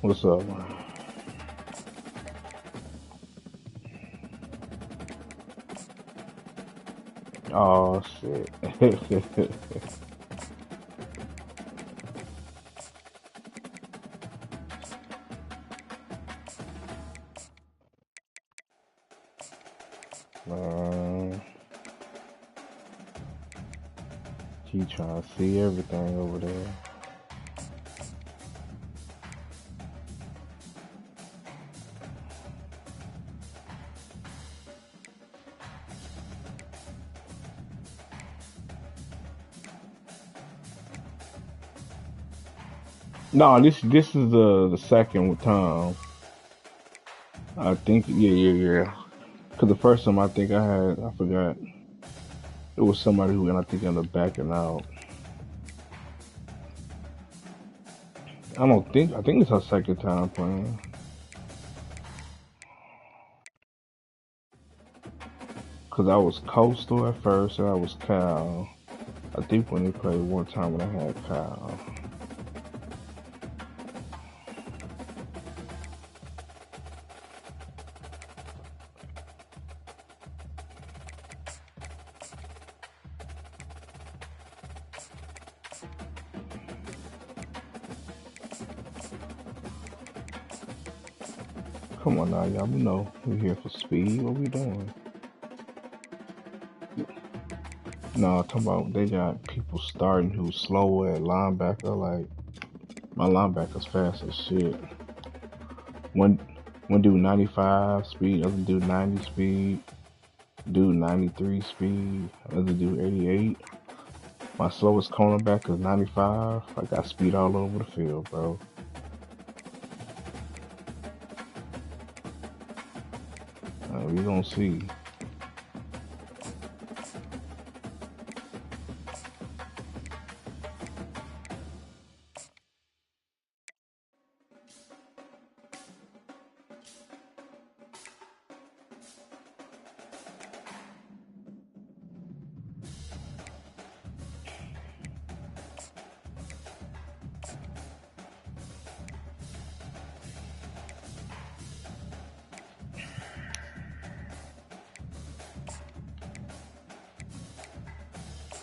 What's up? Oh shit. Man, he trying to see everything over there. No, this is the second time. I think yeah. Cause the first time I think I forgot it was somebody who I think ended up backing out. I think it's our second time playing. Cause I was Coastal at first and I was Cal. I think when they played one time when I had Cal. Come on now, y'all. We know we here for speed. What we doing? No, talking about they got people starting who's slower at linebacker. Like my linebacker's fast as shit. One one dude 95 speed, other dude 90 speed, dude 93 speed, other dude 88. My slowest cornerback is 95. I got speed all over the field, bro. We gonna see.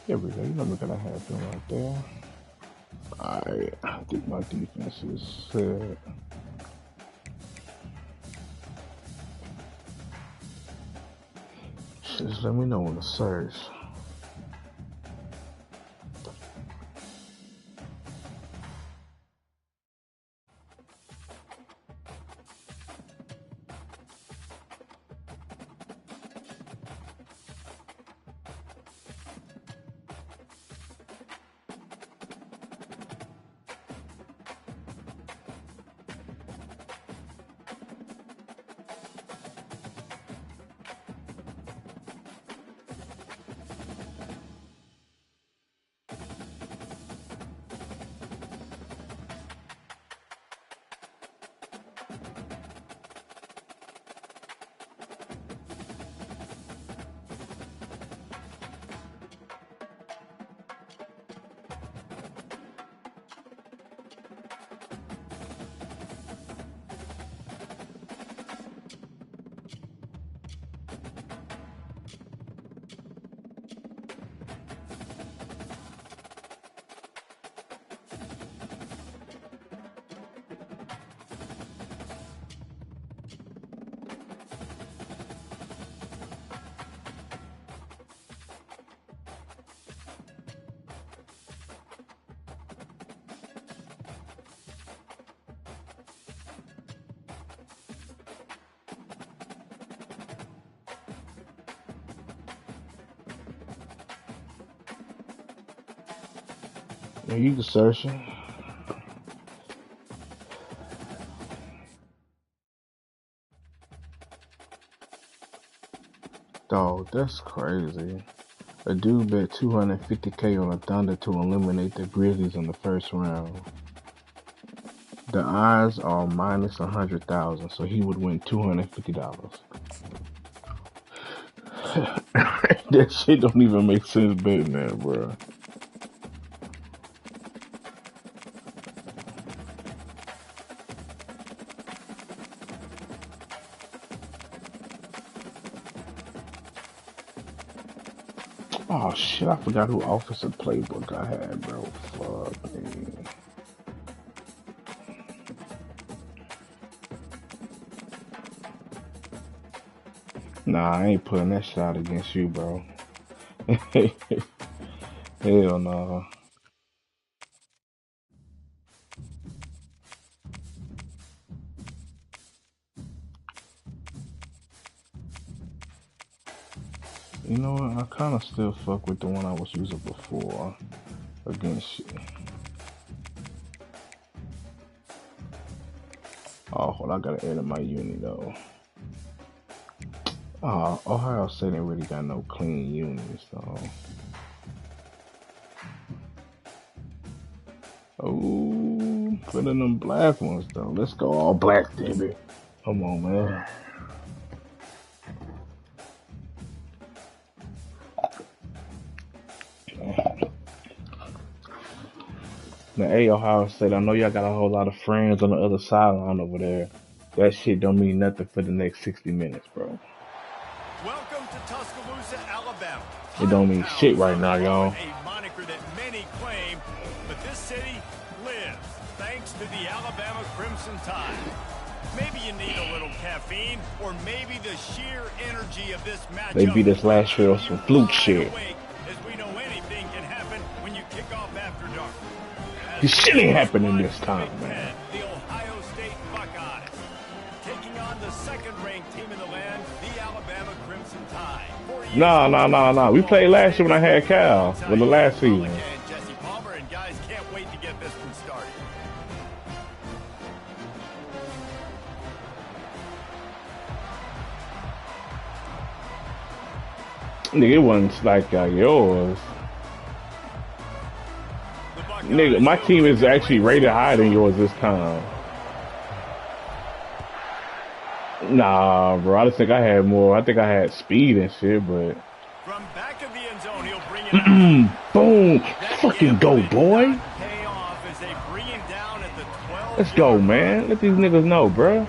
There we go. You know we're gonna have them right there. Alright, I think my defense is set. Just let me know when to search. Yeah, you can search it. Dog, that's crazy. A dude bet 250K on the Thunder to eliminate the Grizzlies in the first round. The odds are minus 100,000, so he would win $250. That shit don't even make sense betting that, bro. Oh shit, I forgot who offensive playbook I had, bro. Fuck me. Nah, I ain't putting that shot against you, bro. Hell no. You know what? I kind of still fuck with the one I was using before against you. Oh, hold on, I gotta edit my uni though. Ohio State ain't really got no clean unis, so. Oh, put in them black ones though. Let's go all black, baby. Come on, man. Now, hey, Ohio State, I know y'all got a whole lot of friends on the other sideline over there. That shit don't mean nothing for the next 60 minutes, bro. Welcome to Tuscaloosa, Alabama. It don't mean shit right now, y'all. A moniker that many claim, but this city lives thanks to the Alabama Crimson Tide. Maybe you need a little caffeine, or maybe the sheer energy of this matchup. They beat us last year on some fluke shit. As we know, anything can happen when you kick off after dark. This shit ain't happening this time, man. The Ohio State Buckeyes taking on the second-ranked team in the land, the Alabama Crimson Tide. Nah. We played last year when I had Cal, with the last season. Jesse Palmer, and guys can't wait to get this one started. Nigga, it wasn't like yours. Nigga, my team is actually rated higher than yours this time. Nah, bro, I just think I had more. I think I had speed and shit, but. From back of the end zone, he'll bring it Boom! Fucking go, boy! Let's go, man. Let these niggas know, bro.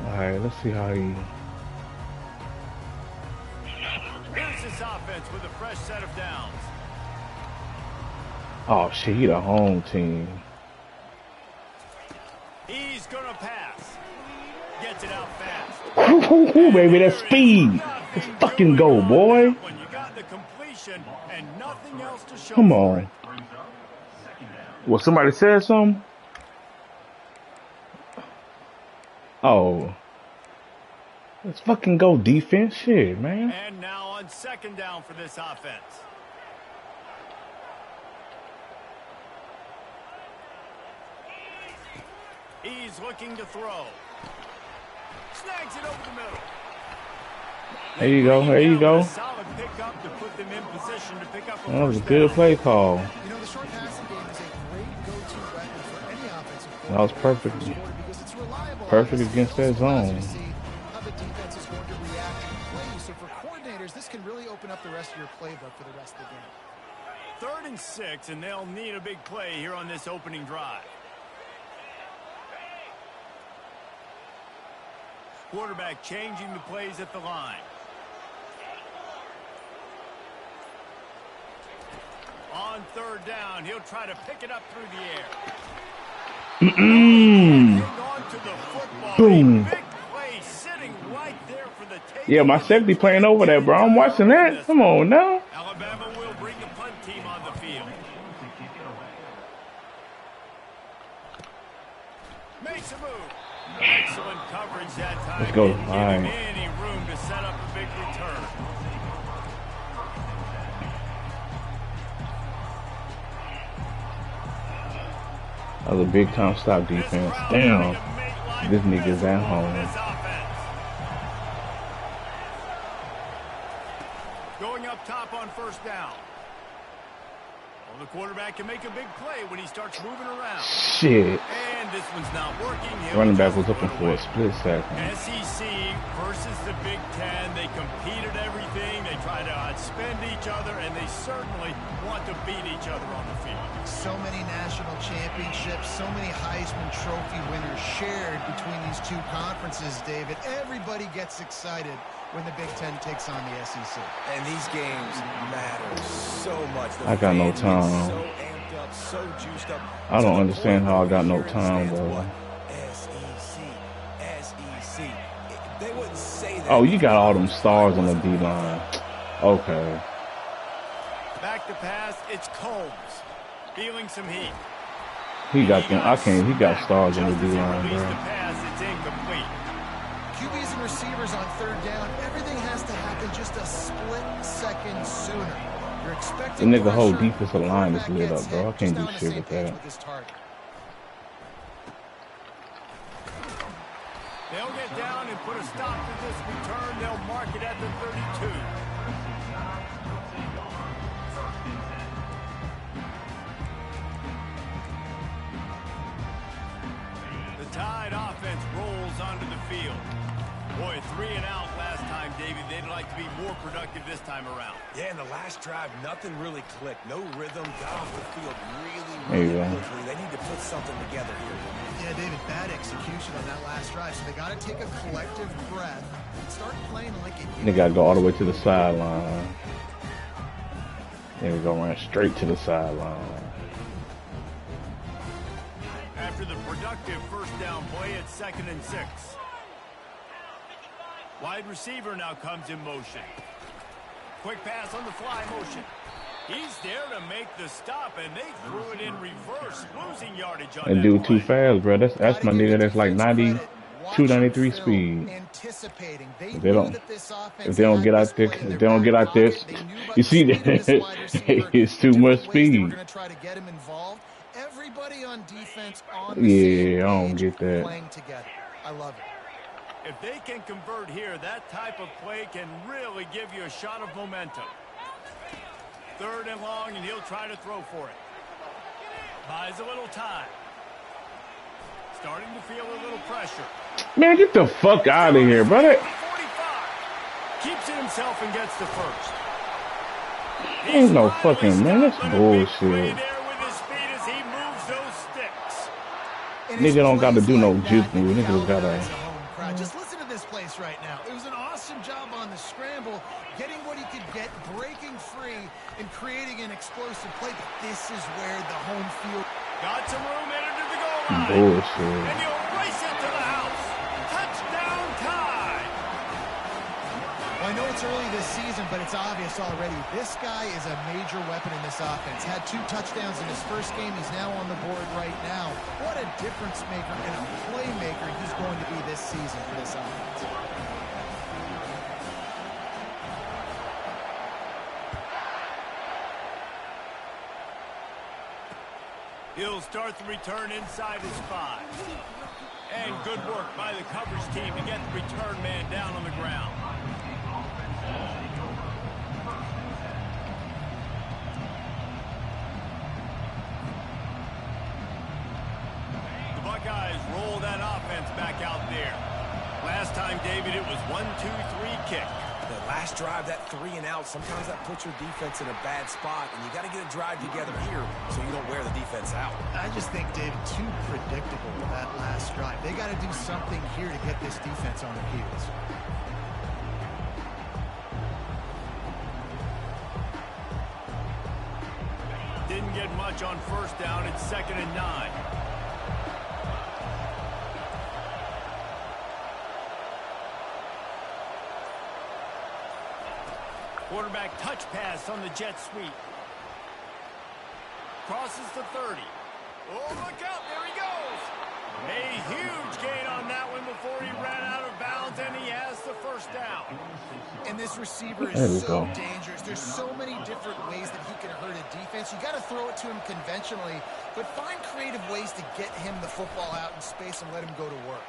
Alright, let's see how he. Here's this offense with a fresh set of downs. Oh shit, he the home team. He's gonna pass. Gets it out fast. Ooh, baby, that's speed. Let's fucking go, boy. When you got the completion and nothing else to show. Come on. Well, somebody said something? Oh. Let's fucking go defense. Shit, man. And now on second down for this offense. He's looking to throw. Snags it over the middle. There you go. There you go. Solid pickup to put them in position to pick up a That was a good play call. You know, the short passing game is a great go-to weapon for any offensive player. That was perfect against that zone. How the defense is going to react and play. So for coordinators, this can really open up the rest of your playbook for the rest of the game. 3rd and 6, and they'll need a big play here on this opening drive. Quarterback changing the plays at the line. On 3rd down, he'll try to pick it up through the air. Hang on to the football. Boom. Big play sitting right there for the take. Yeah, my safety playing over there, bro. I'm watching that. Come on now. Alabama will bring the punt team on the field. Makes a move. Excellent coverage that time. Let's go. Didn't give All him right. any room to set up a big return. That was a big time stop defense. Damn. This nigga's at home. Going up top on 1st down. Well, the quarterback can make a big play when he starts moving around. Shit. And this one's not working. Running back was looking for a split second. SEC versus the Big Ten. They compete at everything. They try to outspend each other, and they certainly want to beat each other on the field. So many national championships, so many Heisman Trophy winners shared between these two conferences, David. Everybody gets excited when the Big Ten takes on the SEC. And these games matter so much. I got no time. So amped up, so juiced up. I don't understand how I got no time, though. SEC. They wouldn't say that. Oh, you got all them stars on the D-line. Okay. Back to pass, it's Combs. Feeling some heat. He got them. He got stars on the D-line, bro. The pass, it's incomplete. QBs and receivers on third down, everything has to happen just a split second sooner. You're expecting the nigga whole defensive line is lit up, bro. I can't do shit with that. They'll get down and put a stop to this return. They'll mark it at the 32. The Tide offense rolls onto the field. Boy, 3 and out last time, David. They'd like to be more productive this time around. Yeah, in the last drive, nothing really clicked. No rhythm. Got off the field really quickly. They need to put something together here. Yeah, David, bad execution on that last drive. So they got to take a collective breath and start playing like it. They got to go all the way to the sideline. Then we go run straight to the sideline. After the productive first down play, it's 2nd and 6. Wide receiver now comes in motion. Quick pass on the fly motion. He's there to make the stop, and they threw it in reverse, losing yardage on and that do play. too fast, bro. That's my nigga. That's like 92, 93 speed. If they don't get out there, if they don't get out there, you see that it's too much speed. Everybody on defense I don't get that. Playing together. I love it. If they can convert here, that type of play can really give you a shot of momentum. 3rd and long, and he'll try to throw for it. Buys a little time. Starting to feel a little pressure. Man, get the fuck out of here, brother. 45. Keeps it himself and gets the first. Ain't no fucking, man, that's bullshit. Nigga don't got to do no juke move. Niggas got to. Just listen to this place right now. It was an awesome job on the scramble, getting what he could get, breaking free, and creating an explosive play. But this is where the home field got some room into the goal line. Bullshit. And you'll race it to the house. Touchdown Tide. Well, I know it's early this season, but it's obvious already. This guy is a major weapon in this offense. Had 2 touchdowns in his first game. He's now on the board right now. What a difference maker and a playmaker he's going to be this season for this offense. He'll start the return inside his 5. And good work by the coverage team to get the return man down on the ground. The Buckeyes roll that offense back out there. Last time, David, it was 1-2-3 kick. The last drive, that 3 and out, sometimes that puts your defense in a bad spot, and you got to get a drive together here so you don't wear the defense out. I just think, David, too predictable with that last drive. They got to do something here to get this defense on their heels. Didn't get much on first down. It's 2nd and 9. Quarterback touch pass on the jet sweep. Crosses the 30. Oh, look out. There he goes. A huge gain on that one before he ran out of bounds, and he has the first down. And this receiver is so dangerous. There's so many different ways that he can hurt a defense. You got to throw it to him conventionally, but find creative ways to get him the football out in space and let him go to work.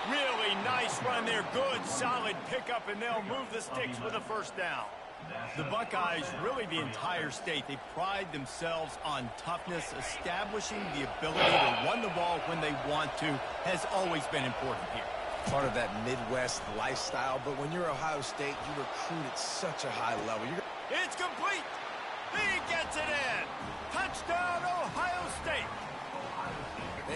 Really nice run there. Good, solid pickup, and they'll move the sticks with a first down. The Buckeyes, really the entire state, they pride themselves on toughness. Establishing the ability to run the ball when they want to has always been important here. Part of that Midwest lifestyle, but when you're Ohio State, you recruit at such a high level. It's complete. He gets it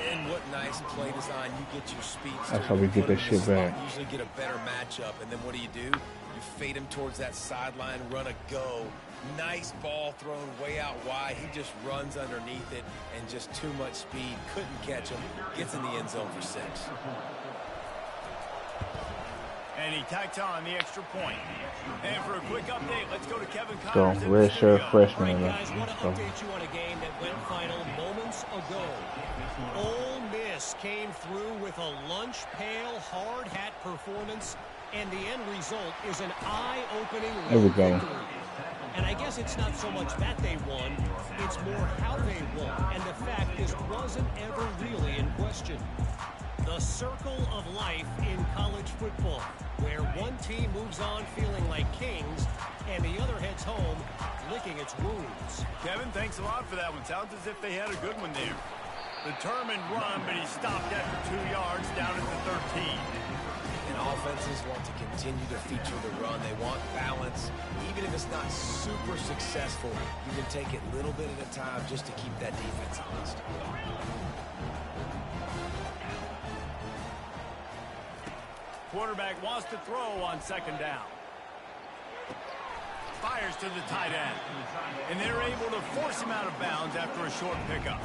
And what nice play design. You get your speedster. That's how we get this shit back. Usually get a better matchup, and then what do? You fade him towards that sideline, run a go. Nice ball thrown way out wide. He just runs underneath it, and just too much speed. Couldn't catch him. Gets in the end zone for 6. And he tacks on the extra point. And for a quick update, let's go to Kevin Go, Connors. red shirt freshman. All right, guys, want to update you on a game that went final moments ago. Ole Miss came through with a lunch pail, hard hat performance, and the end result is an eye-opening victory. And I guess it's not so much that they won, it's more how they won. And the fact this wasn't ever really in question. The circle of life in college football, where one team moves on feeling like kings, and the other heads home licking its wounds. Kevin, thanks a lot for that one. Sounds as if they had a good one there. Determined run, but he stopped after 2 yards down at the 13. And offenses want to continue to feature the run. They want balance. Even if it's not super successful, you can take it a little bit at a time just to keep that defense honest. Quarterback wants to throw on 2nd down. Fires to the tight end. And they're able to force him out of bounds after a short pickup.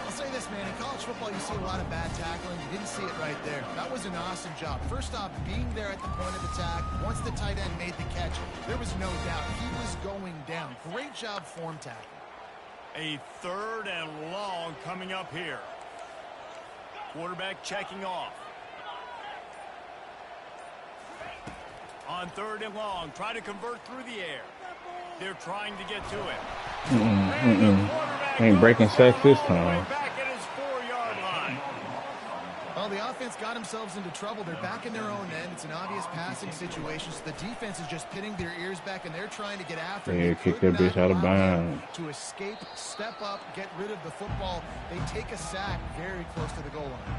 I'll say this, man. In college football, you see a lot of bad tackling. You didn't see it right there. That was an awesome job. First off, being there at the point of attack. Once the tight end made the catch, there was no doubt he was going down. Great job form tackling. A 3rd and long coming up here. Quarterback checking off. On 3rd and long, try to convert through the air. They're trying to get to it. Ain't breaking sacks this time. Back at his 4-yard line. Well, the offense got themselves into trouble. They're back in their own end. It's an obvious passing situation, so the defense is just pinning their ears back, and they're trying to get after it. Yeah, kick that bitch out of bounds. To escape, step up, get rid of the football. They take a sack very close to the goal line.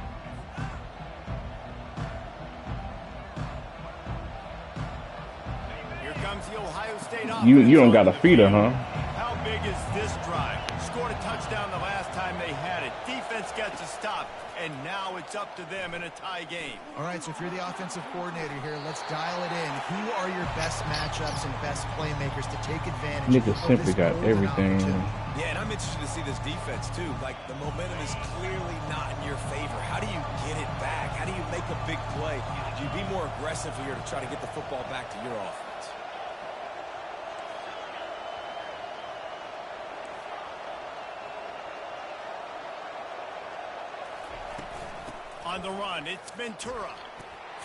Comes the Ohio State offense. You don't got a feeder, huh? How big is this drive? Scored a touchdown the last time they had it. Defense gets a stop, and now it's up to them in a tie game. All right, so if you're the offensive coordinator here, let's dial it in. Who are your best matchups and best playmakers to take advantage Niggas simply got everything. Yeah, and I'm interested to see this defense, too. Like, the momentum is clearly not in your favor. How do you get it back? How do you make a big play? Do you be more aggressive here to try to get the football back to your offense? On the run, it's Ventura.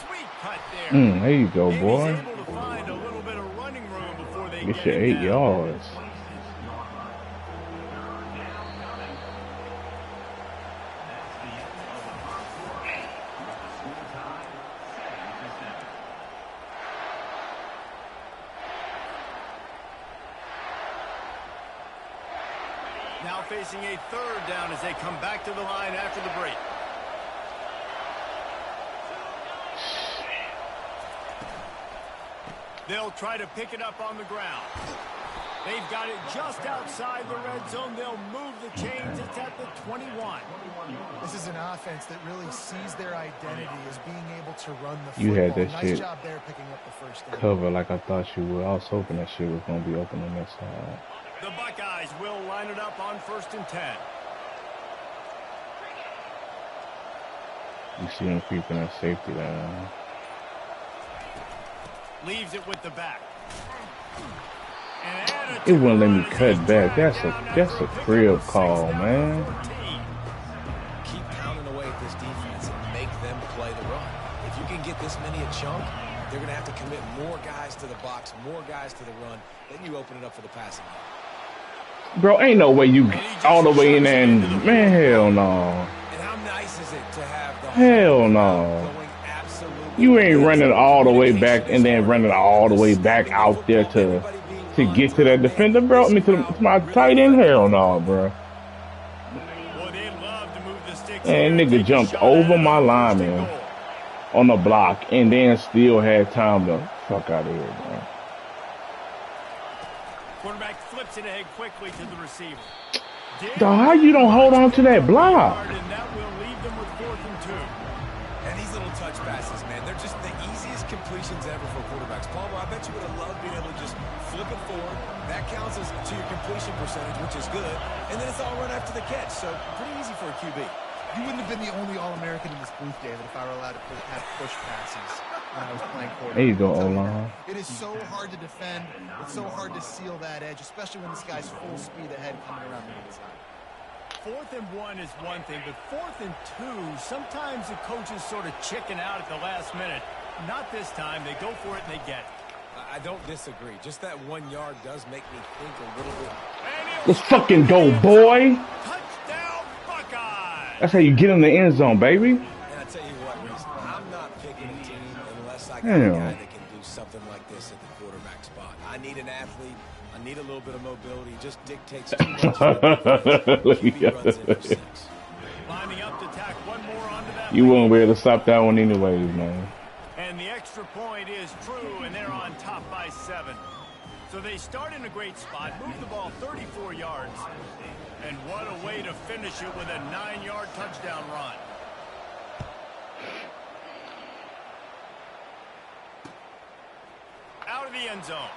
Sweet cut there. There you go, boy. He's able to find a little bit of running room before they Get your 8 yards. Now facing a 3rd down as they come back to the line after the break. They'll try to pick it up on the ground. They've got it just outside the red zone. They'll move the chains. It's at the 21. This is an offense that really sees their identity as being able to run the football. You had that nice shit job there picking up the first down. cover like I thought you would. I was hoping that shit was going to be open on that side. The Buckeyes will line it up on 1st and 10. You see him creeping that safety down. Leaves it with the back. It wouldn't let me cut back. That's a crib call, man. Keep pounding away at this defense and make them play the run. If you can get this many a chunk, they're going to have to commit more guys to the box, more guys to the run. Then you open it up for the passing game. Bro, ain't no way you all the way in there and, man, hell no. And how nice is it to have the hell no. You ain't running all the way back and then running all the way back out there to get to that defender, bro. I mean, to my tight end, hell no, bro. And nigga jumped over my lineman on the block and then still had time to fuck out of here, bro. Quarterback flips it ahead quickly to the receiver. Dog, how you don't hold on to that block? And that will leave them with 4th and 2. And these little touch passes, man, they're just the easiest completions ever for quarterbacks. Palmer, I bet you would have loved being able to just flip it forward. That counts as to your completion percentage, which is good. And then it's all run after the catch, so pretty easy for a QB. You wouldn't have been the only All-American in this booth, David, if I were allowed to have push passes when I was playing quarterback. There you go, O-line. It is so hard to defend. It's so hard to seal that edge, especially when this guy's full speed ahead coming around the inside. 4th and 1 is one thing, but 4th and 2, sometimes the coaches sort of chicken out at the last minute. Not this time. They go for it and they get it. I don't disagree. Just that 1 yard does make me think a little bit. Let's fucking go, boy. Touchdown, Buckeyes! That's how you get in the end zone, baby. And I tell you what, Reese, I'm not picking a team unless I got a guy that can do something like this at the quarterback spot. I need an athlete. I need a little bit of mobility. It just dictates too much. Lining up to tack one more onto that. You won't be able to stop that one anyways, man. And the extra point is true, and they're on top by 7. So they start in a great spot, move the ball 34 yards. And what a way to finish it with a 9-yard touchdown run. Out of the end zone.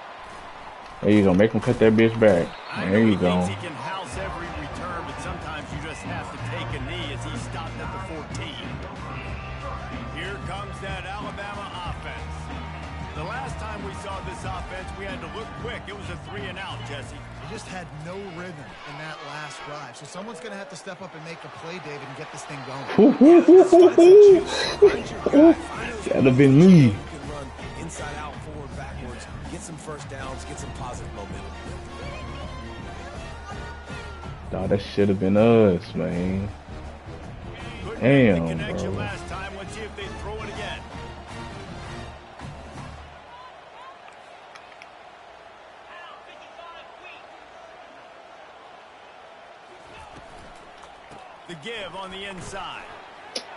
There you go. Make him cut that bitch back. There you go. He can house every return, but sometimes you just have to take a knee as he stopped at the 14. Here comes that Alabama offense. The last time we saw this offense, we had to look quick. It was a 3-and-out, Jesse. They just had no rhythm in that last drive. So someone's going to have to step up and make a play, David, and get this thing going. That'd have been me. You can run inside out, forward, backwards, get some first downs, get some positive momentum. Dog, that should have been us, man. Damn, bro. Last time. Let's see if they throw it again. The give on the inside.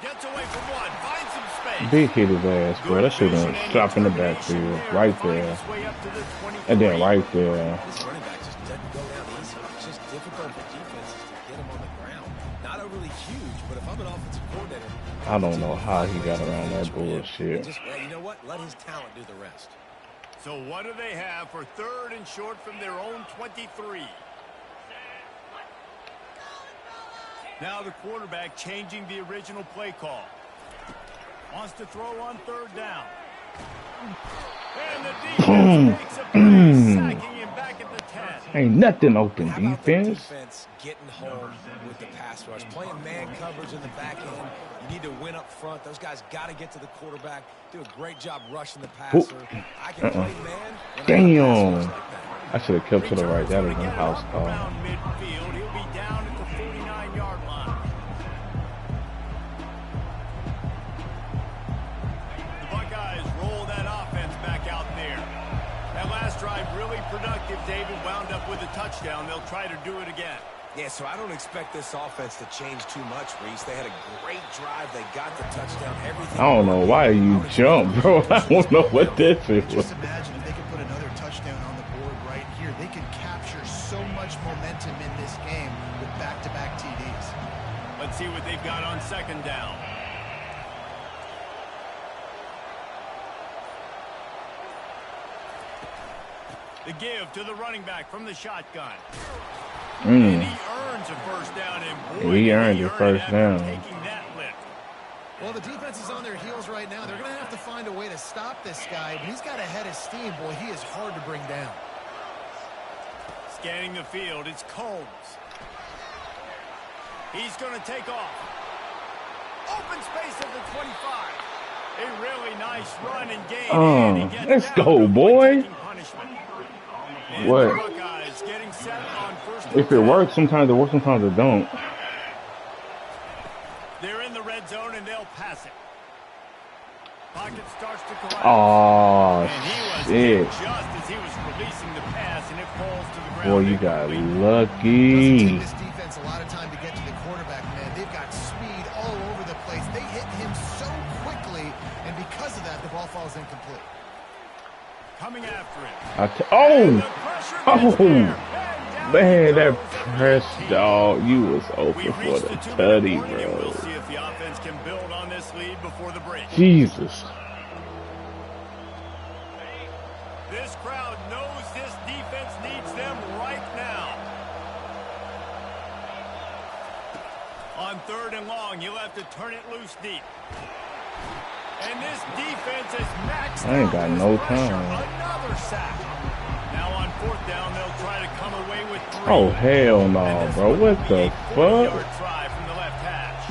Gets away from one. Finds some space. Big hit his ass, bro. That should have been shot in the backfield. Right there. And then right there. This running back just doesn't go down easy. It's just difficult for defenses to get him on the ground. Not overly huge, but if I'm an offensive coordinator, I don't know how he got around that bullshit. just, well, you know what? Let his talent do the rest. So what do they have for 3rd and short from their own 23? Now the quarterback changing the original play call. Wants to throw on 3rd down. And the defense makes a play, sacking him back at the 10. Ain't nothing open, How about the defense. defense getting home with the pass rush? Playing man coverage in the back end. You need to win up front. Those guys got to get to the quarterback. Do a great job rushing the passer. I can play man. Damn. I should have kept to the right. That would have been a house call. Around midfield, he'll be down at the 49-yard line. The Buckeyes roll that offense back out there. That last drive really productive. David wound up with a touchdown. They'll try to do it again. Yeah, so I don't expect this offense to change too much, Reese. They had a great drive. They got the touchdown. Everything. I don't know why you jump, bro. I don't know what this is. Just imagine if they could put another touchdown on the board right here. They could capture so much momentum in this game with back-to-back TDs. Let's see what they've got on 2nd down. The give to the running back from the shotgun. And he earns a first down. And boy, He earned the the first down. Taking that lift. Well, the defense is on their heels right now. They're going to have to find a way to stop this guy. But he's got a head of steam. Boy, he is hard to bring down. Scanning the field, it's Combs. He's going to take off. Open space at the 25. A really nice run and gain. And he gets Let's down go, to boy. taking punishment. And What? the Buckeyes getting set on 1st and If it 10. works, sometimes it works, sometimes it don't. They're in the red zone and they'll pass it. Pocket starts to collapse. Oh, And he was shit. hit just as he was releasing the pass, and it falls to the ground. Boy, you got Doesn't lucky. take this defense a lot of time to get to the quarterback, man. They've got speed all over the place. They hit him so quickly, and because of that, the ball falls incomplete. Coming after it. Oh! Oh! Man, that press dog, you was open We've for reached the a 2-minute tutty, warning, and we'll bro. see if the offense can build on this lead before the break. Jesus. This crowd knows this defense needs them right now. On 3rd and long, you'll have to turn it loose deep. And this defense has maxed I ain't out got this no pressure. time. Another sack. Now on 4th down, they'll try to come away with 3. Oh, hell And no, this bro. one What will be the a fuck? 40-yard try from the left hash.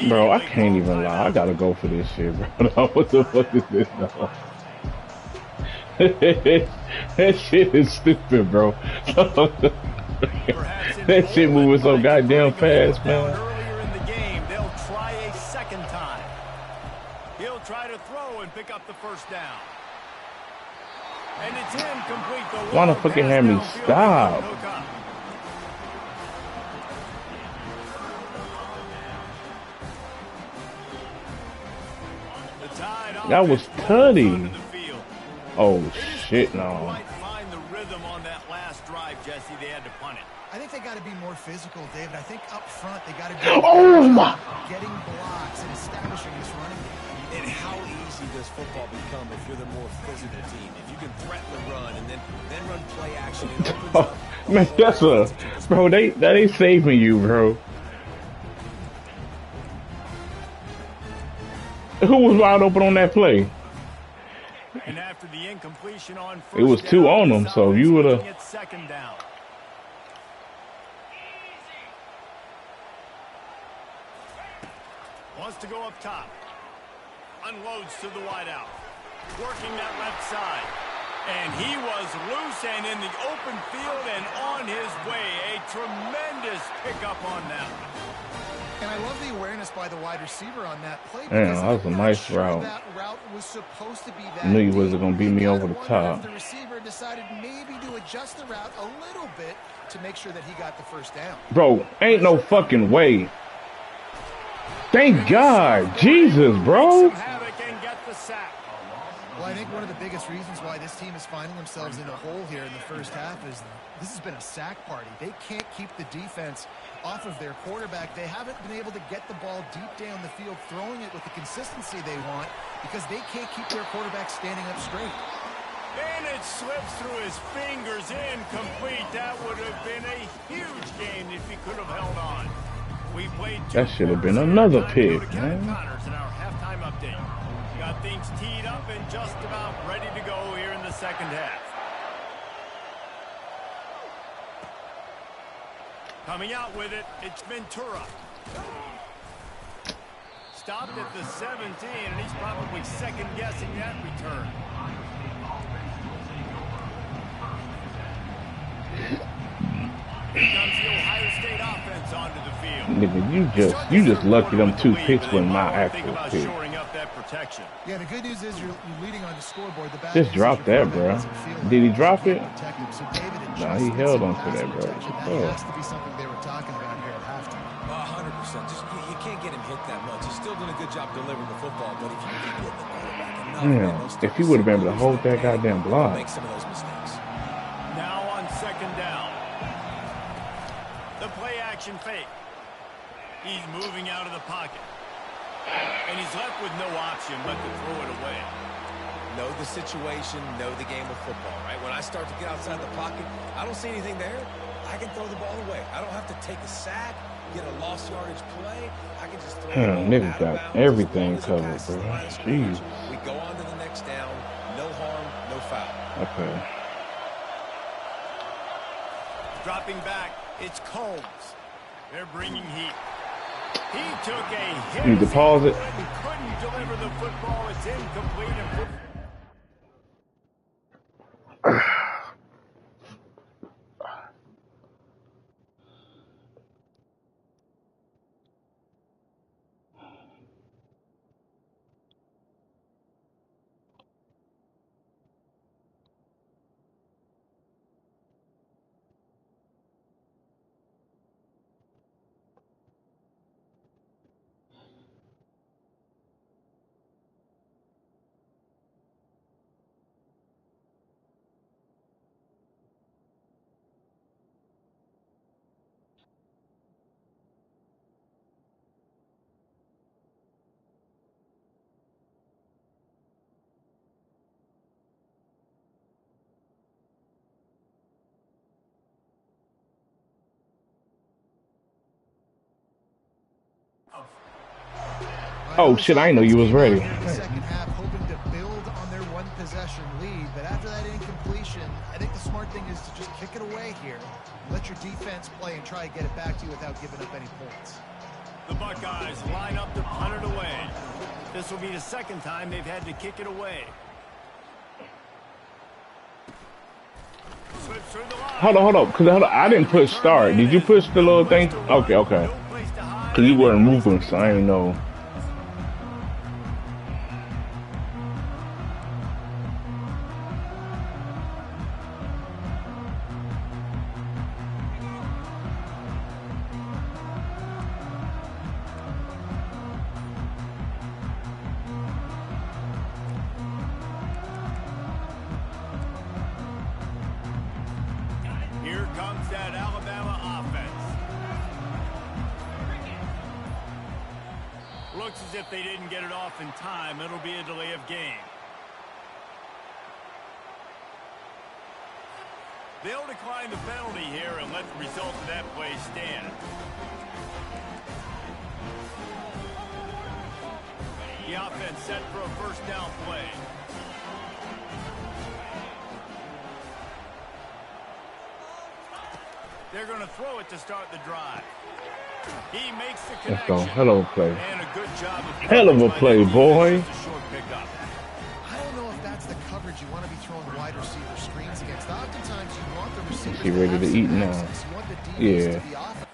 Bro, I can't even lie. I gotta go for this shit, bro. What the fuck is this, dog? That shit is stupid, bro. That shit moving so goddamn fast, man. Earlier in the game, they'll try a second time. He'll try to throw and pick up the first down. And it's incomplete. Why the fucking have me stop? That was tutty. Oh shit, no. Find the rhythm on that last drive, Jesse. They had to punt it. I think they got to be more physical, David. I think up front they got to Oh my! getting blocks and establishing this running game. And how easy does football become if you're the more physical team? If you can threaten the run and then run play action, it opens Oh, up the man, whole that's offense. bro. That ain't saving you, bro. Who was wide open on that play? And after the incompletion on first It was 2 down, on them, so you would have. it's 2nd down. Wants to go up top. Unloads to the wideout. Working that left side. And he was loose and in the open field and on his way. A tremendous pickup on that. And I love the awareness by the wide receiver on that play. Damn, that was a nice route. That route was supposed to be that. Knew you wasn't gonna beat me You over the gotta top. wonder if the receiver decided maybe to adjust the route a little bit to make sure that he got the first down. Bro, ain't no fucking way. Thank God. Jesus, bro. Some havoc and get the sack. Well, I think one of the biggest reasons why this team is finding themselves in a hole here in the first half is this has been a sack party. They can't keep the defense off of their quarterback. They haven't been able to get the ball deep down the field, throwing it with the consistency they want because they can't keep their quarterback standing up straight. And it slips through his fingers, incomplete. That would have been a huge game if he could have held on. We played That should have been another pick, man. man. Connors in our halftime update. Got things teed up and just about ready to go here in the second half. Coming out with it, it's Ventura. Stopped at the 17, and he's probably second-guessing that return. Here comes the Ohio State offense onto the field. Nigga, you just lucky them 2 picks were my actual pick. Shoring up that protection. Yeah, the good news is you're leading on the scoreboard. The bad Just news drop is your that, quarterback bro. doesn't feel like Did he it. drop You it? can't protect him. So David Nah, he adjusted held some on to pass that, bro. protection. What That the has to be something they were talking about here at halftime. 100%. Just you can't get him hit that much. He's still doing a good job delivering the football, but if you keep hitting the quarterback enough, man, Damn, those if he would have been able to hold that panic, goddamn they'll block. make some of those mistakes. Now on second down. The play action fake. He's moving out of the pocket. And he's left with no option but to throw it away. Know the situation, know the game of football, right? When I start to get outside the pocket, I don't see anything there. I can throw the ball away. I don't have to take a sack, get a lost yardage play. I can just throw the ball Niggas out of got bounds everything as long covered, as it passes bro. the line of scrimmage. Jeez. We go on to the next down. No harm, no foul. Okay. Dropping back, it's Combs. They're bringing heat. He took a hit. You need to pause it. He couldn't deliver the football. It's incomplete. Oh shit! I didn't know you was ready. In the second half, hoping to build on their one-possession lead, but after that incompletion, I think the smart thing is to just kick it away here. Let your defense play and try to get it back to you without giving up any points. The Buckeyes line up to punt it away. This will be the second time they've had to kick it away. Hold on, because I didn't push start. Did you push the little thing? Okay. Because you weren't moving, so I didn't know. Here comes that Alabama offense. Looks as if they didn't get it off in time. It'll be a delay of game. They'll decline the penalty here and let the result of that play stand. The offense set for a first down play. They're going to throw it to start the drive. He makes the connection. Let's go. Hell of a play. And a good job of Hell of a play, boy. Just a short pickup. I don't know if that's the coverage you want to be throwing wide receiver screens against. Oftentimes, you want the receivers He ready to have eat some now. access. You want the DBs Yeah. to be off.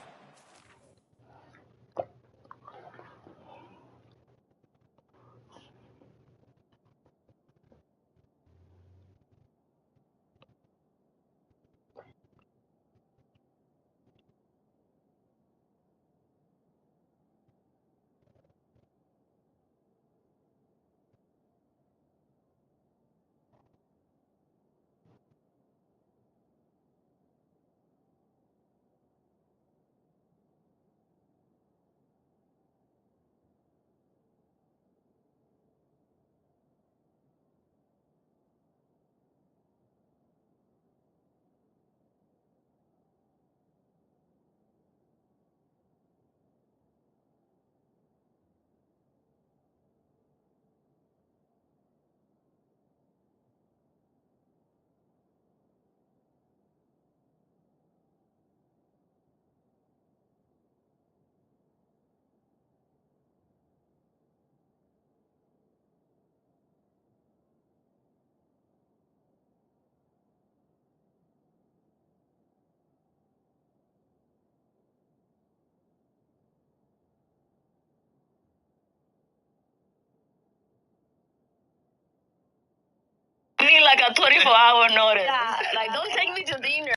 I need like a 24-hour notice. Yeah, like don't take me to dinner.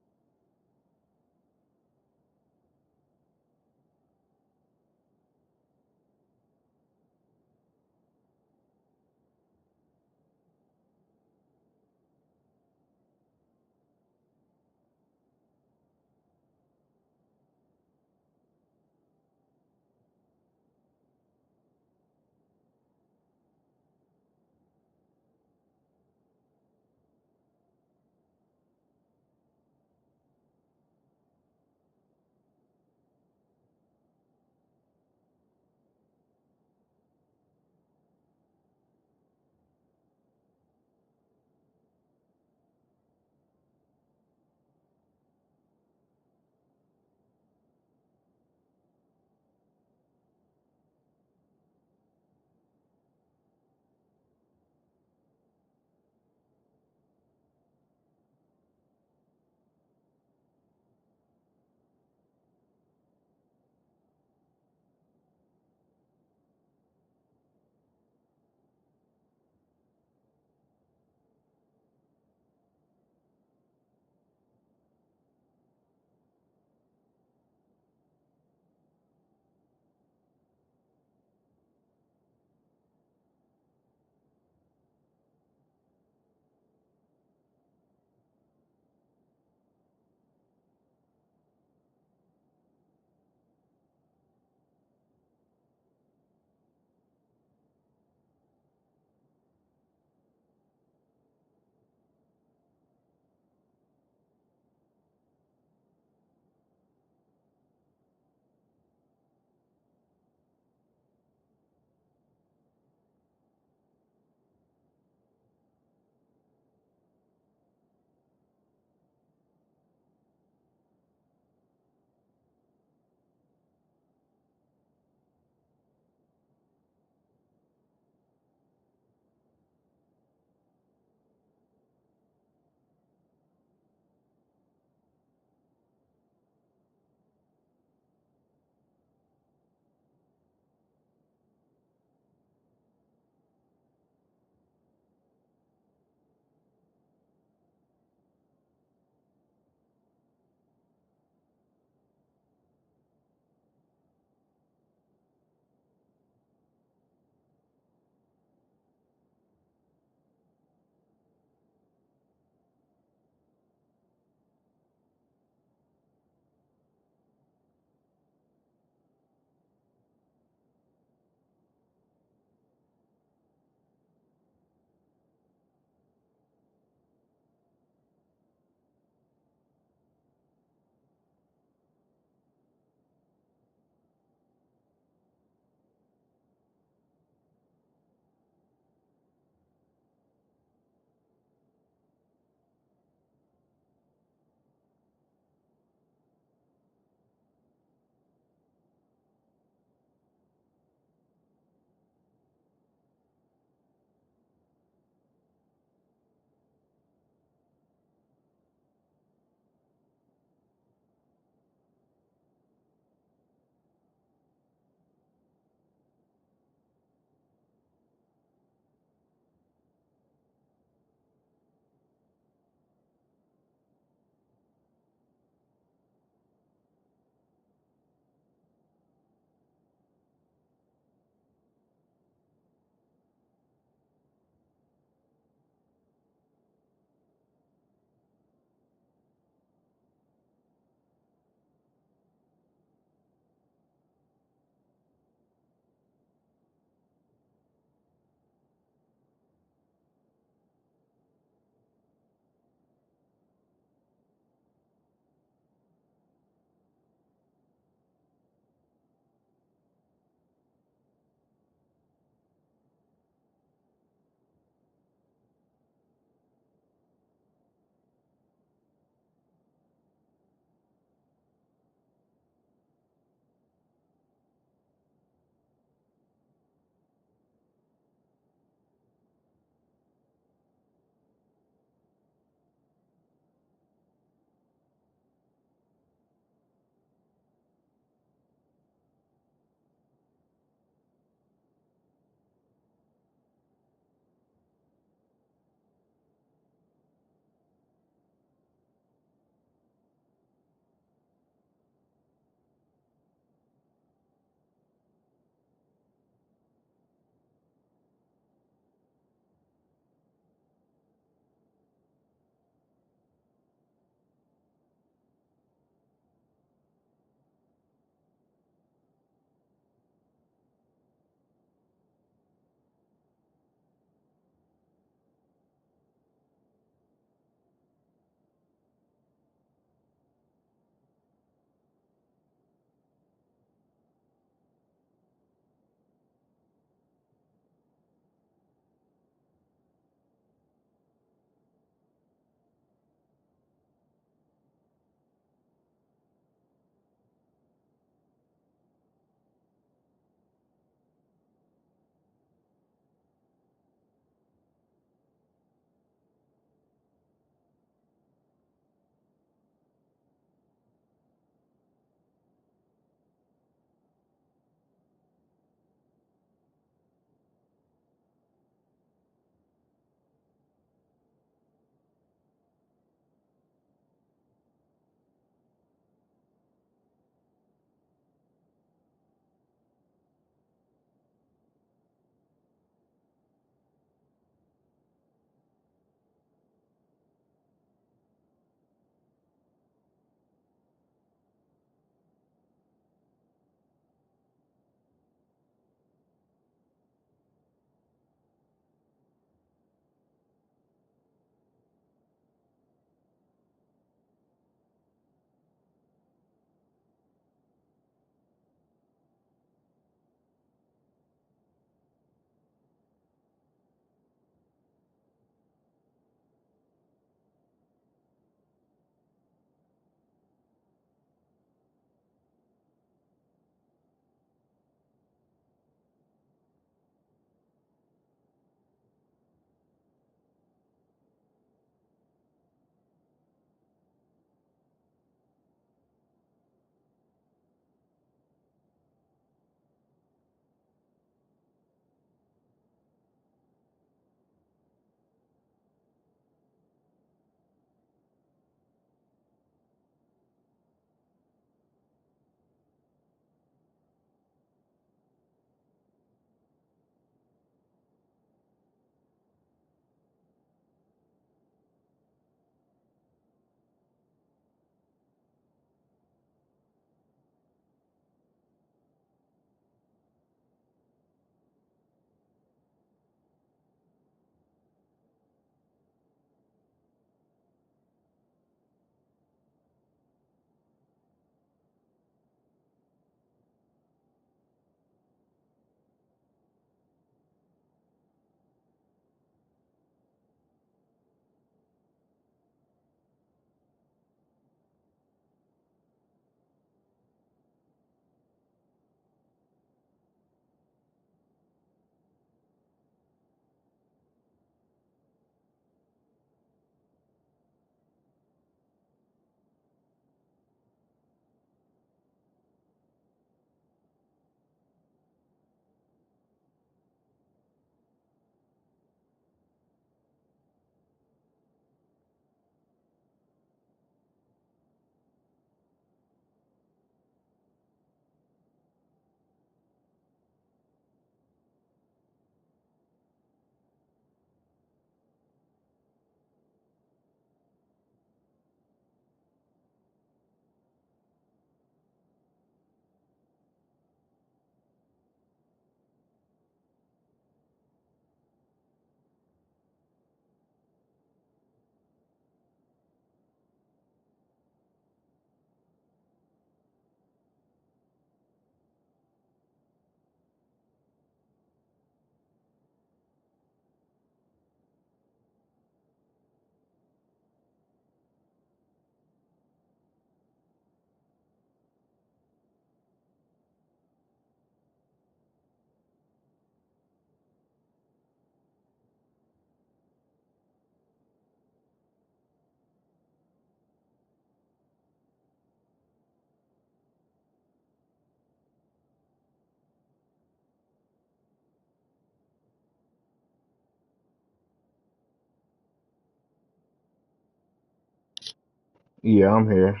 Yeah, I'm here.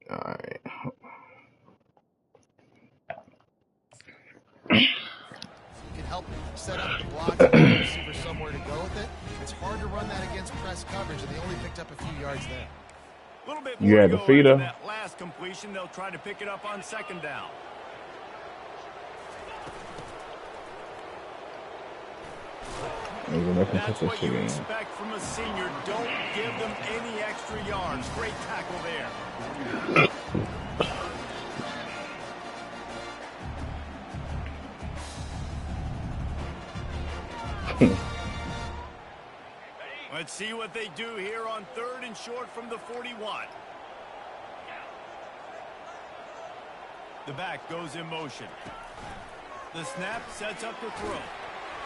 All right. You can help set up the blocks and give the receiver somewhere to go with it. It's hard to run that against press coverage, and they only picked up a few yards there. A little bit You more had to the go feeder? after that last completion. They'll try to pick it up on second down. That's what you expect from a senior. Don't give them any extra yards. Great tackle there. Let's see what they do here on 3rd and short from the 41. The back goes in motion. The snap sets up the throw.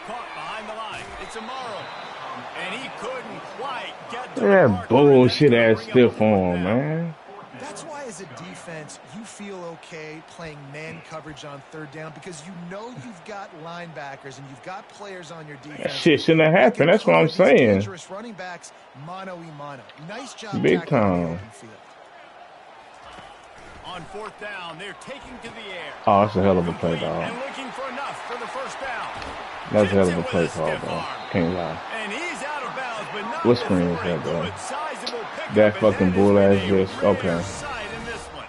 Caught behind the line. It's Amaro. And he couldn't quite get to that bullshit ass stiff arm, man. That's why as a defense, you feel okay playing man coverage on 3rd down because you know you've got linebackers and you've got players on your defense. That shit shouldn't have happened. That's what I'm saying. Dangerous running backs, mano-a-mano. Nice job Big tackling time. the open field. On 4th down, they're taking to the air. Oh, that's a hell of a play, dog. And looking for enough for the 1st down. That's a hell of a play call, dog. Can't lie. And he's out of bounds, but not What screen is that, before a bro? good sizable pickup, That and fucking is bull ass a just okay. rare sight in this one.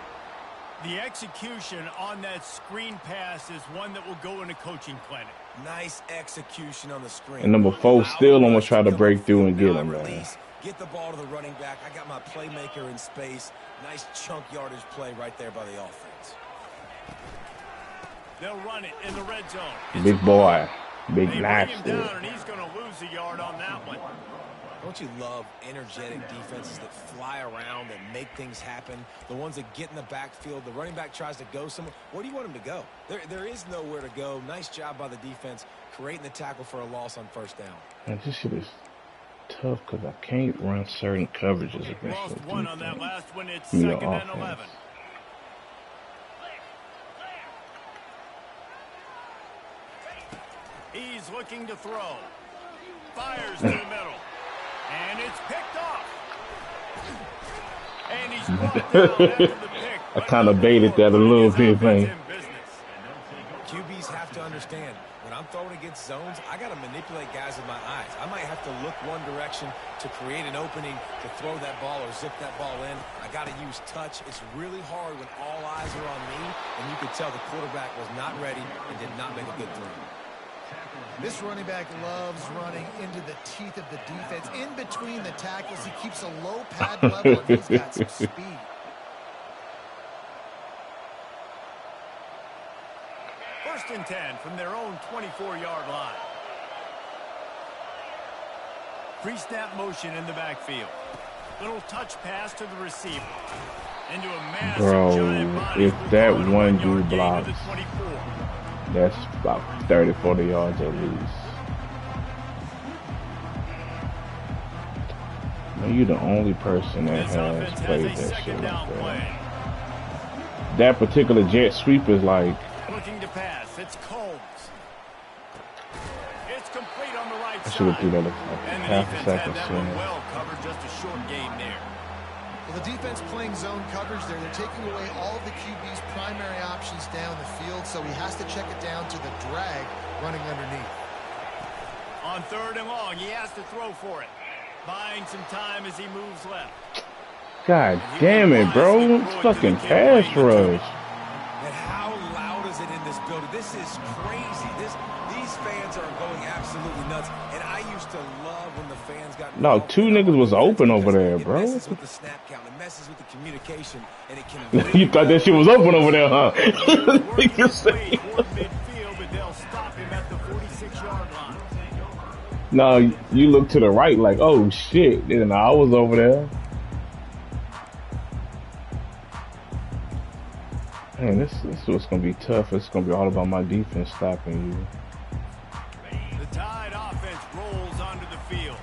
The execution on that screen pass is one that will go in a coaching clinic. Nice execution on the screen. And number 4 still almost try to break through and get him, man. Release. Get the ball to the running back. I got my playmaker in space. Nice chunk yardage play right there by the offense. They'll run it in the red zone. Big boy. Big They bring him nasty. down, and he's going to lose a yard on that one. Don't you love energetic defenses that fly around, that make things happen? The ones that get in the backfield. The running back tries to go somewhere. Where do you want him to go? There is nowhere to go. Nice job by the defense creating the tackle for a loss on 1st down. Man, this shit is tough because I can't run certain coverages against Lost the one on that defense. last one. It's Me, the 2nd and offense. 11. He's looking to throw. Fires to the middle. And it's picked off. And he's brought down after the pick. I kind of baited that a little bit, man. QBs have to understand, when I'm throwing against zones, I got to manipulate guys with my eyes. I might have to look one direction to create an opening to throw that ball or zip that ball in. I got to use touch. It's really hard when all eyes are on me, and you could tell the quarterback was not ready and did not make a good throw. This running back loves running into the teeth of the defense. In between the tackles, he keeps a low pad level, and he's got some speed. First and 10 from their own 24-yard line. Pre-snap motion in the backfield. Little touch pass to the receiver. Into a massive giant Bro, body. if that one dude Gain to blocks, the 24. that's about 30, 40 yards at least. Man, you're the only person that This has offense played has a that shit second down like play. that. That particular jet sweep is like, Looking to pass. It's Combs. It's complete on the right I should have side. threw that like And the half a defense had second that one sooner. well covered. Just a short gain there. Well, the defense playing zone coverage there. They're taking away all of the QB's primary options down the field, so he has to check it down to the drag running underneath. On 3rd and long, he has to throw for it. Buying some time as he moves left. God damn it, bro. It's fucking pass rush. And how loud is it in this building? This is crazy. These fans are going absolutely nuts. And I used to love when the fans got No, involved 2 in niggas was open over there, It bro. messes with the snap count. It messes with the communication. And it can You thought that shit was open over there, huh? Working You his way say- toward midfield, but they'll stop him at the 46-yard line. No, you look to the right like, oh shit. And I was over there. Man, this is what's gonna be tough. It's gonna be all about my defense stopping you. The Tide offense rolls onto the field.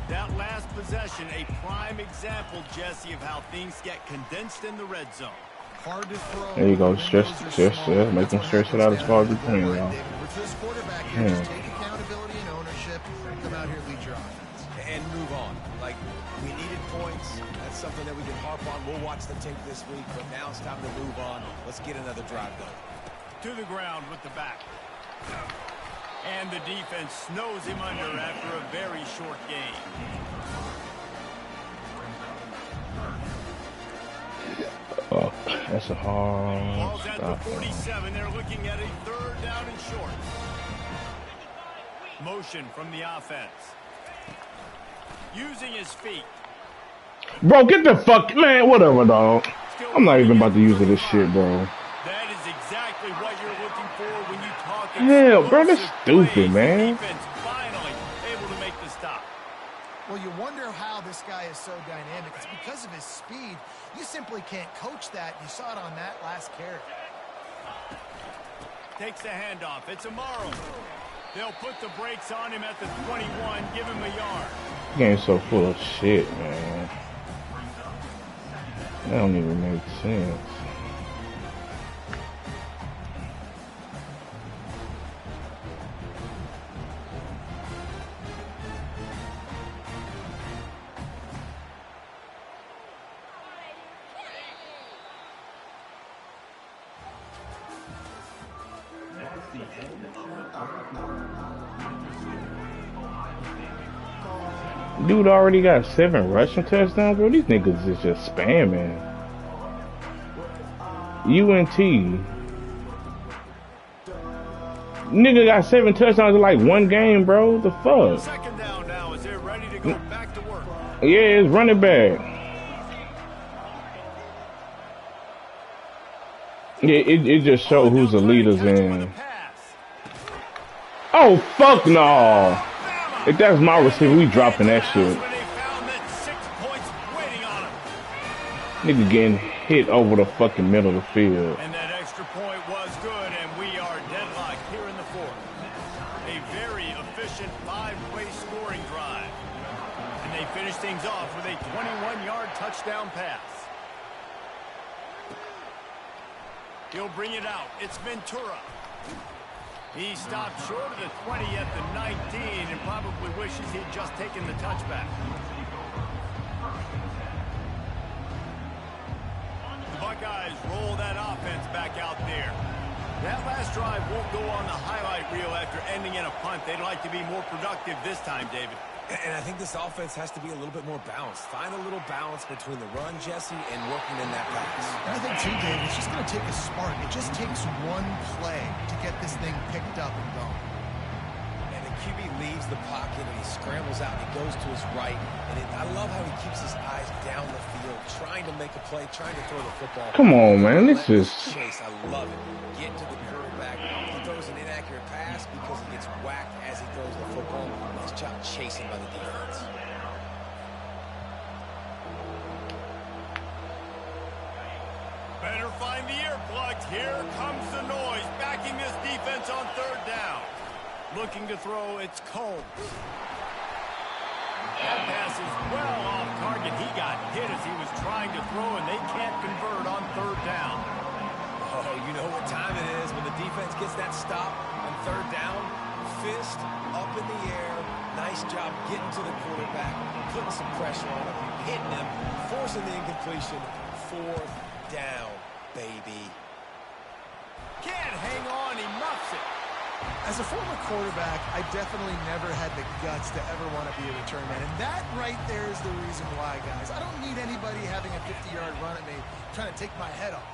That last possession, a prime example, Jesse, of how things get condensed in the red zone. Hard to throw. There you go. The Stretch, windows are stretch, small. yeah. Make That's them what stretch it happens out as down far as the we can, line, y'all. David. For this quarterback here, Yeah. just take accountability and ownership and come out here and lead your offense. and move on. Like, we needed points. That's something that we can harp on. We'll watch the tape this week, but now it's time to move on. Let's get another drive going. To the ground with the back. And the defense snows him under after a very short game. Oh, that's a hard Ball's at the stop. 47. They're looking at a 3rd down and short. Motion from the offense. Using his feet. Bro, get the fuck, man, whatever, dog. I'm not even about to use this shit, bro. That is exactly what you're looking for when you talk. Hell, bro, that's explosive stupid, plays. man. Defense finally able to make the stop. Well, you wonder how this guy is so dynamic. It's because of his speed. You simply can't coach that. You saw it on that last carry. Takes the handoff. It's Amaro. They'll put the brakes on him at the 21, give him a yard. Game's so full of shit, man. That don't even make sense. Dude already got 7 rushing touchdowns, bro. These niggas is just spamming. UNT. Nigga got 7 touchdowns in like 1 game, bro. The fuck? 2nd down now as they're ready to go back to work. Yeah, it's running back. Yeah, it just shows who's the leaders in. Oh, fuck no. If that's my receiver, we dropping that shit. Nigga getting hit over the fucking middle of the field. And that extra point was good, and we are deadlocked here in the 4th. A very efficient 5-way scoring drive. And they finish things off with a 21-yard touchdown pass. He'll bring it out. It's Ventura. He stopped short of the 20 at the 19 and probably wishes he'd just taken the touchback. The Buckeyes roll that offense back out there. That last drive won't go on the highlight reel after ending in a punt. They'd like to be more productive this time, David. And I think this offense has to be a little bit more balanced. Find a little balance between the run, Jesse, and working in that pass. And I think, too, David, it's just going to take a spark. It just takes one play to get this thing picked up and going. And the QB leaves the pocket, and he scrambles out, and he goes to his right. And I love how he keeps his eyes down the field, trying to make a play, trying to throw the football. Come on, man. This is... Chase, I love it. Get to the quarterback. He throws an inaccurate pass because he gets whacked as he throws the football. Nice job chasing by the defense. Better find the earplugs. Here comes the noise, backing this defense on 3rd down. Looking to throw, it's Combs. That pass is well off target. He got hit as he was trying to throw, and they can't convert on 3rd down. Oh, you know what time it is when the defense gets that stop on 3rd down. Fist up in the air. Nice job getting to the quarterback, putting some pressure on him, hitting him, forcing the incompletion. 4th down, baby. Can't hang on. He muffs it. As a former quarterback, I definitely never had the guts to ever want to be a return man. And that right there is the reason why, guys. I don't need anybody having a 50-yard run at me trying to take my head off.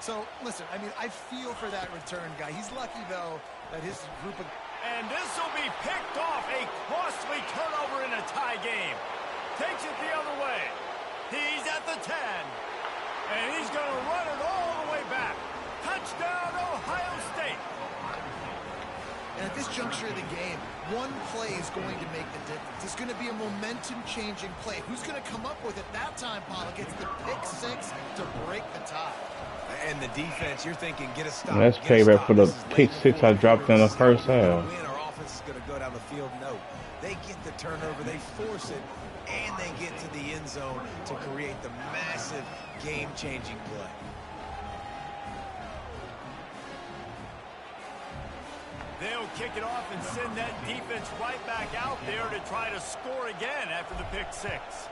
So, listen, I mean, I feel for that return guy. He's lucky, though, that his group of... And this will be picked off. A costly turnover in a tie game. Takes it the other way. He's at the 10. And he's going to run it all the way back. Touchdown, Ohio State. And at this juncture of the game, one play is going to make the difference. It's going to be a momentum-changing play. Who's going to come up with it that time, Pollock? It's the pick 6 to break the tie. And the defense, you're thinking, get a stop. That's payback for the pick 6 I dropped in the first half. Our offense is going to go down the field. No, they get the turnover, they force it, and they get to the end zone to create the massive game-changing play. They'll kick it off and send that defense right back out there to try to score again after the pick six.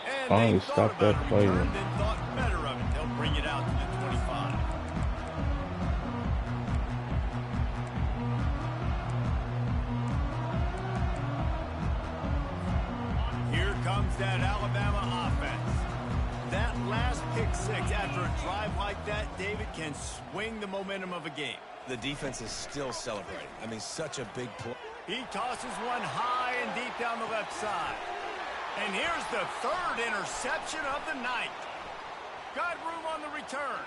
And Finally they thought stop that about a play. return, then thought better of it. They'll bring it out to the 25. Here comes that Alabama offense. That last pick six after a drive like that, David, can swing the momentum of a game. The defense is still celebrating. I mean, such a big play. He tosses one high and deep down the left side. And here's the third interception of the night. Got room on the return.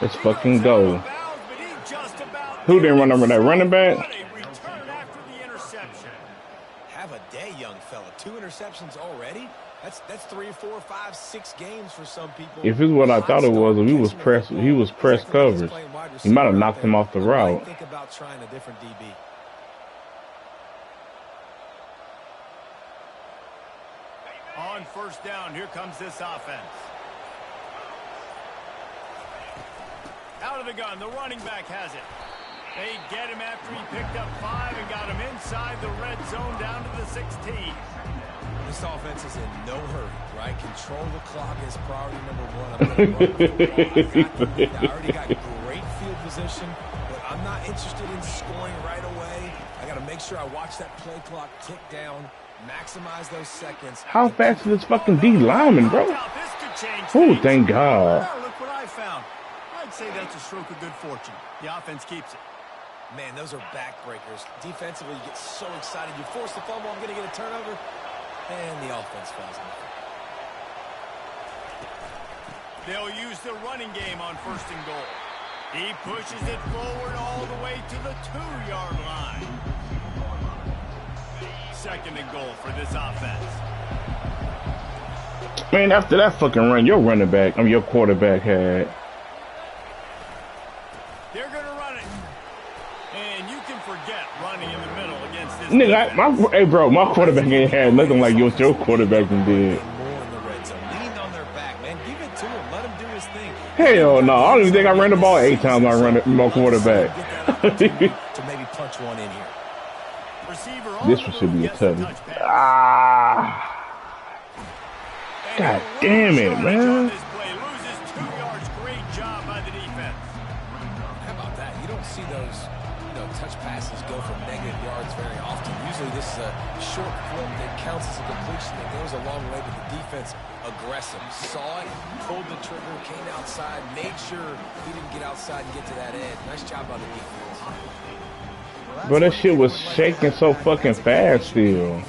Let's fucking go. Bounds, but he just about Who didn't run over that running back? What a return after the interception. Have a day, young fella. 2 interceptions already? That's 3, 4, 5, 6 games for some people. If it's what I thought it was, if he was press coverage, he might have knocked him off the route. Think about trying a different DB. On first down, here comes this offense. Out of the gun, the running back has it. They get him after he picked up 5 and got him inside the red zone down to the 16. This offense is in no hurry, right? Control the clock is priority number 1. I'm going to run the ball. I already got great field position, but I'm not interested in scoring right away. I got to make sure I watch that play clock tick down, maximize those seconds. How fast is this fucking D lineman, bro? Oh, thank God. Well, look what I found. I'd say that's a stroke of good fortune. The offense keeps it. Man, those are backbreakers. Defensively, you get so excited. You force the fumble, I'm going to get a turnover. And the offense falls in. They'll use the running game on first and goal. He pushes it forward all the way to the 2-yard line. Second and goal for this offense. Man, after that fucking run, your quarterback had. They're going to run it. And you can forget running in the middle against this Nigga, hey bro, my quarterback ain't had nothing like your quarterback did. More in the red zone. Lean on their back, man. Give it to him. Let him do his thing. Hell no, I don't even think I ran the ball 8 times. I ran my quarterback. To maybe punch one in here. This one should be a touchdown. Ah. God damn it, man. Loses 2 yards. Great job by the defense. How about that? You don't see those, touch passes go for negative yards very often. Usually this is a short flip that counts as a completion that goes a long way, but the defense aggressive. Saw it, pulled the trigger, came outside, made sure he didn't get outside and get to that edge. Nice job by the defense. Bro, that shit was shaking so fucking fast still.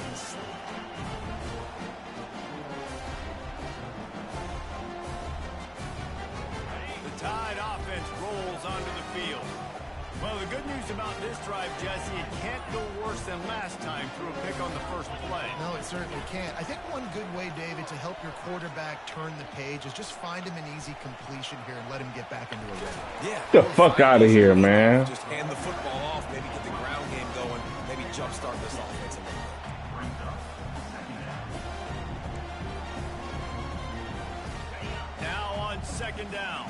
Certainly can't. I think one good way, David, to help your quarterback turn the page is just find him an easy completion here and let him get back into a rhythm. Yeah. Get the fuck out of here, man. Just hand the football off, maybe get the ground game going, maybe jumpstart this offense a little bit. Now on second down.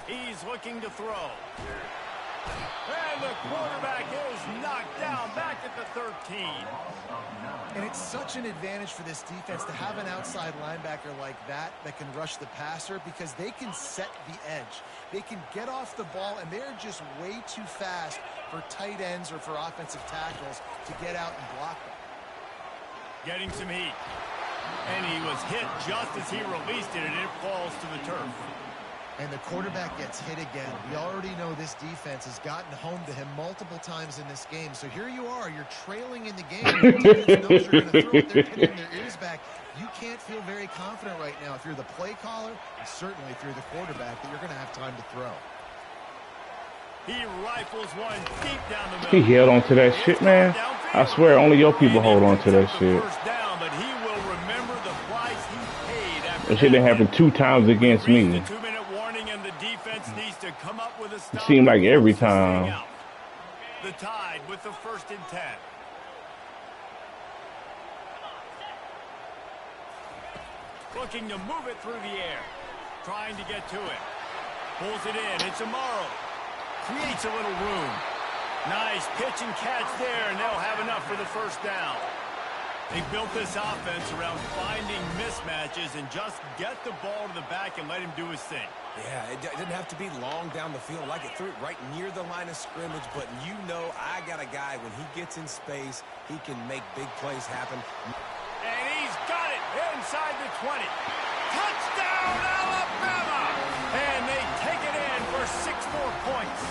He's looking to throw. And the quarterback is knocked down back at the 13. And it's such an advantage for this defense to have an outside linebacker like that can rush the passer because they can set the edge. They can get off the ball, and they're just way too fast for tight ends or for offensive tackles to get out and block them. Getting some heat. And he was hit just as he released it, and it falls to the turf. And the quarterback gets hit again. We already know this defense has gotten home to him multiple times in this game. So here you are, you're trailing in the game. The defense knows you're going to throw it. They're pinning their ears back. You can't feel very confident right now if you're the play caller, and certainly if you're the quarterback, that you're going to have time to throw. He rifles one deep down the middle. He held on to that shit, man. I swear, only your people hold on to that shit. Down, but he will remember the price he paid after that shit didn't happen 2 times against me. Come up with a it seemed like every time. The Tide with the 1st and 10. Looking to move it through the air. Trying to get to it. Pulls it in. It's Amaro. Creates a little room. Nice pitch and catch there, and they'll have enough for the first down. They built this offense around finding mismatches and just get the ball to the back and let him do his thing. Yeah, it didn't have to be long down the field. Like it threw it right near the line of scrimmage, but you know I got a guy, when he gets in space, he can make big plays happen. And he's got it inside the 20. Touchdown, Alabama! And they take it in for 6 more points.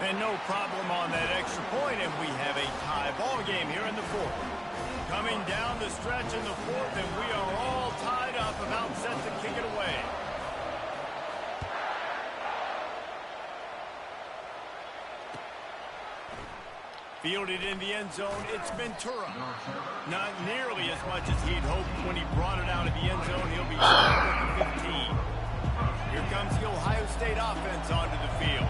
And no problem on that extra point, and we have a tie ball game here in the fourth. Coming down the stretch in the fourth, and we are all tied up, about set to kick it away. Fielded in the end zone, it's Ventura. Not nearly as much as he'd hoped when he brought it out of the end zone. He'll be stuck at the 15. Here comes the Ohio State offense onto the field.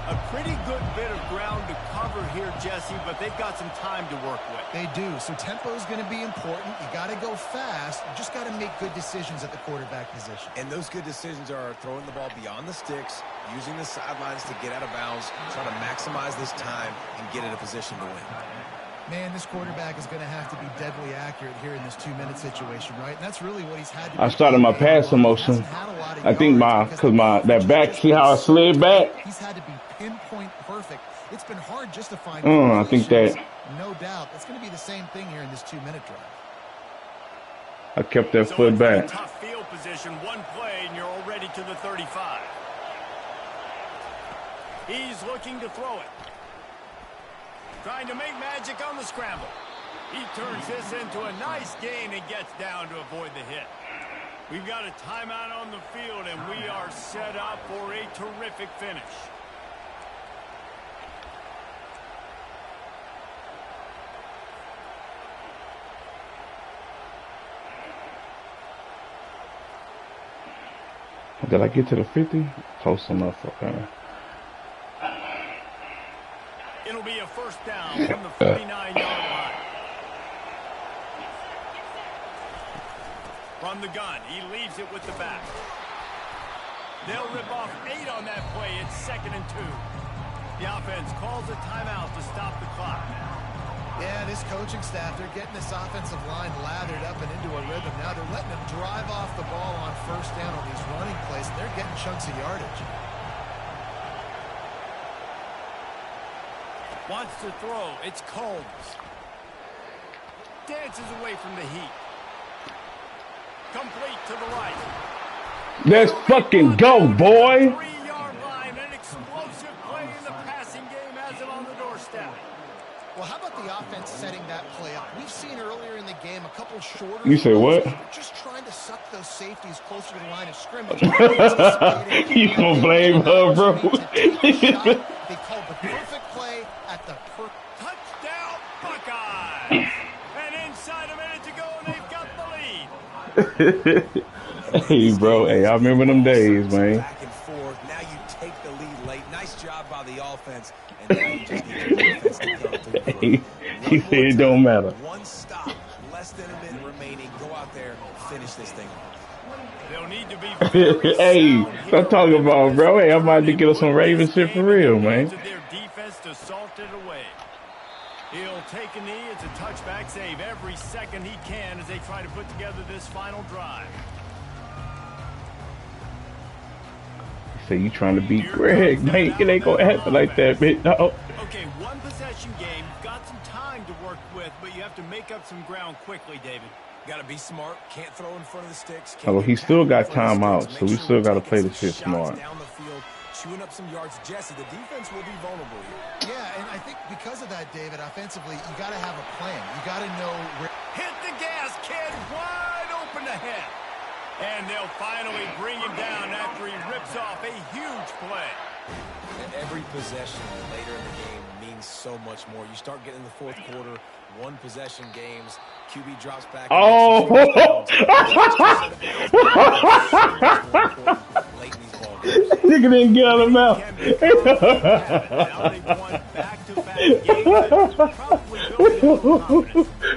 A pretty good bit of ground to cover here, Jesse, but they've got some time to work with. They do, so tempo is going to be important. You got to go fast. You just got to make good decisions at the quarterback position. And those good decisions are throwing the ball beyond the sticks, using the sidelines to get out of bounds, trying to maximize this time and get in a position to win. Man, this quarterback is going to have to be deadly accurate here in this 2-minute situation, right? And that's really what he's had to do. I started my passing motion. I think that back, see how I slid back? He's had to be pinpoint perfect. It's been hard just to find I think that. No doubt. It's going to be the same thing here in this 2-minute drive. I kept that foot back. Tough field position, one play, and you're already to the 35. He's looking to throw it. Trying to make magic on the scramble. He turns this into a nice gain and gets down to avoid the hit. We've got a timeout on the field, and we are set up for a terrific finish. Did I get to the 50? Close enough, okay. It'll be a first down from the 49-yard line. From the gun, he leaves it with the back. They'll rip off 8 on that play. It's 2nd and 2. The offense calls a timeout to stop the clock. Yeah, this coaching staff, they're getting this offensive line lathered up and into a rhythm. Now they're letting them drive off the ball on first down on these running plays, and they're getting chunks of yardage. Wants to throw. It's Combs. Dances away from the heat. Complete to the right. Let's fucking go, boy. 3-yard line. An explosive play in the passing game has him on the doorstep. Well, how about the offense setting that play up? We've seen earlier in the game a couple shorter. You say what? Just trying to suck those safeties closer to the line of scrimmage. You gonna blame her, bro? They called the perfect play at the touchdown Buckeyes. And inside a minute to go, and they've got the lead. Hey, bro. Hey, I remember them days, man. Back and forth. Now you take the lead late. Nice job by the offense. And now you just need the defense to come through. He said it don't matter. One stop. Less than a minute remaining. Go out there, finish this thing off. They'll need to be hey, stop talking about, bro. Hey, I'm about to get us some Ravens shit for real, man. Their defense to salt it away. He'll take a knee. It's a touchback save every second he can as they try to put together this final drive. So you trying to beat Greg, man? It ain't gonna happen like that, bitch. No. Okay, one possession game. Got some time to work with, but you have to make up some ground quickly, David. Got to be smart. Can't throw in front of the sticks. Oh, he still got timeout, so we still got to play the shit smart. Down the field, chewing up some yards. Jesse, the defense will be vulnerable here. Yeah, and I think because of that, David, offensively, you got to have a plan. You got to know where. Hit the gas, kid. Wide open ahead. And they'll finally bring him down after he rips off a huge play. And every possession later in the game means so much more. You start getting in the fourth quarter, one possession games, QB drops back. Oh! Nigga didn't get out of the mouth.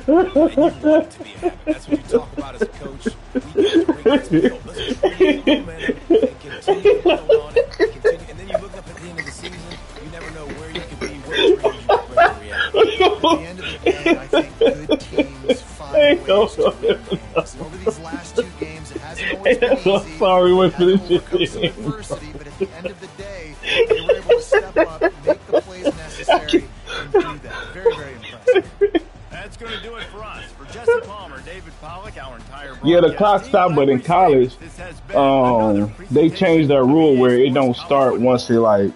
and you want it to be a habit. That's what you talk about as a coach. We need to bring this build. Let's create momentum and continue to build on it. Continue. And then you look up at the end of the season, you never know where you could be, what dreams you could bring to reality. At the end of the day, I think good teams find ways to win games. Over these last 2 games, it hasn't always been easy. I'm sorry, we Had to finished overcome some adversity, but at the end of the day, they were able to step up, make the plays necessary, and do that. Very, very impressive. That's going to do it for us. For Jesse Palmer, David Pollack, our entire Yeah, the broadcast clock team, stopped, but in college, this has been another they changed their rule where it don't presentation start once they like.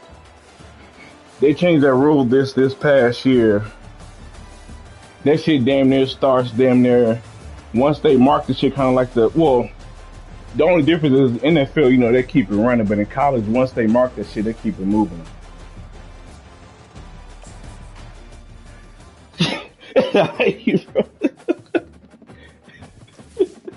They changed their rule this past year. That shit damn near starts damn near once they mark the shit, kind of like the The only difference is NFL, you know, they keep it running, but in college, once they mark that shit, they keep it moving. I hate you, bro.